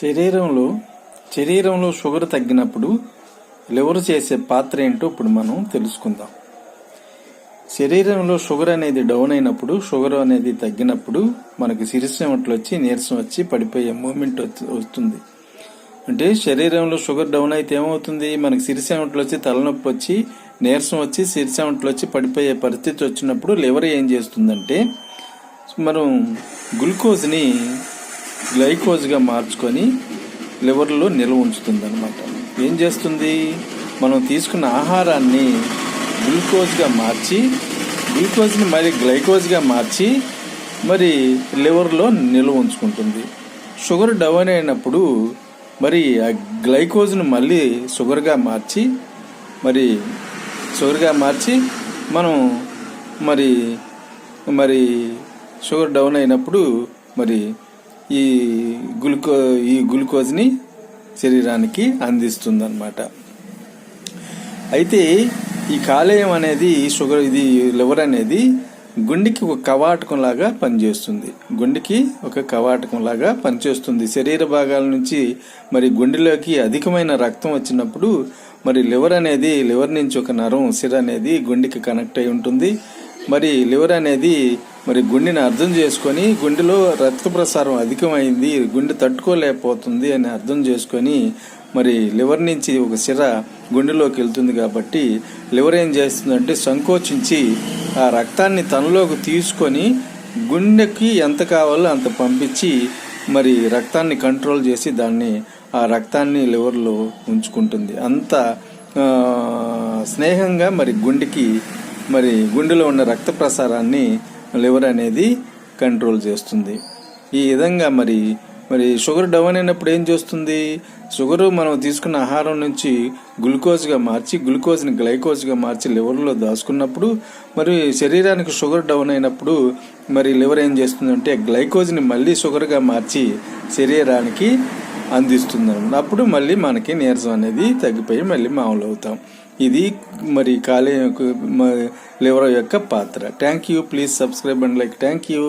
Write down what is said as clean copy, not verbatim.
శరీరంలో షుగర్ తగ్గినప్పుడు లివర్ చేసే పాత్ర ఏంటో ఇప్పుడు మనం తెలుసుకుందాం. శరీరంలో షుగర్ అనేది డౌన్ అయినప్పుడు, షుగర్ అనేది తగ్గినప్పుడు మనకి సిరిచెమటలు వచ్చి నీరసం వచ్చి పడిపోయే మూమెంట్ వస్తుంది. అంటే శరీరంలో షుగర్ డౌన్ అయితే ఏమవుతుంది, మనకి సిరిచెమటలు వచ్చి తలనొప్పి వచ్చి నీరసం వచ్చి సిరిచెమటలు వచ్చి పడిపోయే పరిస్థితి వచ్చినప్పుడు లివర్ ఏం చేస్తుందంటే మనం గ్లూకోజ్ని గ్లైకోజ్గా మార్చుకొని లివర్లో నిల్వ ఉంచుతుంది అనమాట. ఏం చేస్తుంది, మనం తీసుకున్న ఆహారాన్ని గ్లూకోజ్ని మరి గ్లైకోజ్గా మార్చి మరి లివర్లో నిల్వ ఉంచుకుంటుంది. షుగర్ డౌన్ అయినప్పుడు మరి ఆ గ్లైకోజ్ను మళ్ళీ షుగర్గా మార్చి మనం మరి షుగర్ డౌన్ అయినప్పుడు మరి ఈ గ్లూకోజ్ని శరీరానికి అందిస్తుంది అన్నమాట. అయితే ఈ కాలేయం అనేది లివర్ అనేది గుండెకి ఒక కవాటకం లాగా పనిచేస్తుంది. శరీర భాగాల నుంచి మరి గుండెలోకి అధికమైన రక్తం వచ్చినప్పుడు మరి లివర్ నుంచి ఒక నరం సిర అనేది గుండెకి కనెక్ట్ అయి ఉంటుంది. మరి లివర్ అనేది మరి గుండెని అర్థం చేసుకొని గుండెలో రక్త ప్రసారం అధికమైంది, గుండె తట్టుకోలేకపోతుంది అని అర్థం చేసుకొని మరి లివర్ నుంచి ఒక సిర గుండెలోకి వెళ్తుంది. కాబట్టి లివర్ ఏం చేస్తుందంటే సంకోచించి ఆ రక్తాన్ని తనలోకి తీసుకొని గుండెకి ఎంత కావాలో అంత పంపించి మరి రక్తాన్ని కంట్రోల్ చేసి ఆ రక్తాన్ని లివర్లో ఉంచుకుంటుంది. అంత స్నేహంగా మరి గుండెలో ఉన్న రక్త ప్రసారాన్ని లివర్ అనేది కంట్రోల్ చేస్తుంది. ఈ విధంగా మరి షుగర్ డౌన్ అయినప్పుడు ఏం చేస్తుంది, షుగర్ మనం తీసుకున్న ఆహారం నుంచి గ్లూకోజ్ని గ్లైకోజ్గా మార్చి లివర్లో దాచుకున్నప్పుడు మరి శరీరానికి షుగర్ డౌన్ అయినప్పుడు మరి లివర్ ఏం చేస్తుందంటే గ్లైకోజ్ని మళ్ళీ షుగర్గా మార్చి శరీరానికి అందిస్తుంది. అప్పుడు మళ్ళీ మనకి నీరసం అనేది తగ్గిపోయి మళ్ళీ మామూలు అవుతాం. ఇది మరి కాలేయం లివర్ యొక్క పాత్ర. Thank you. Please subscribe and like. Thank you.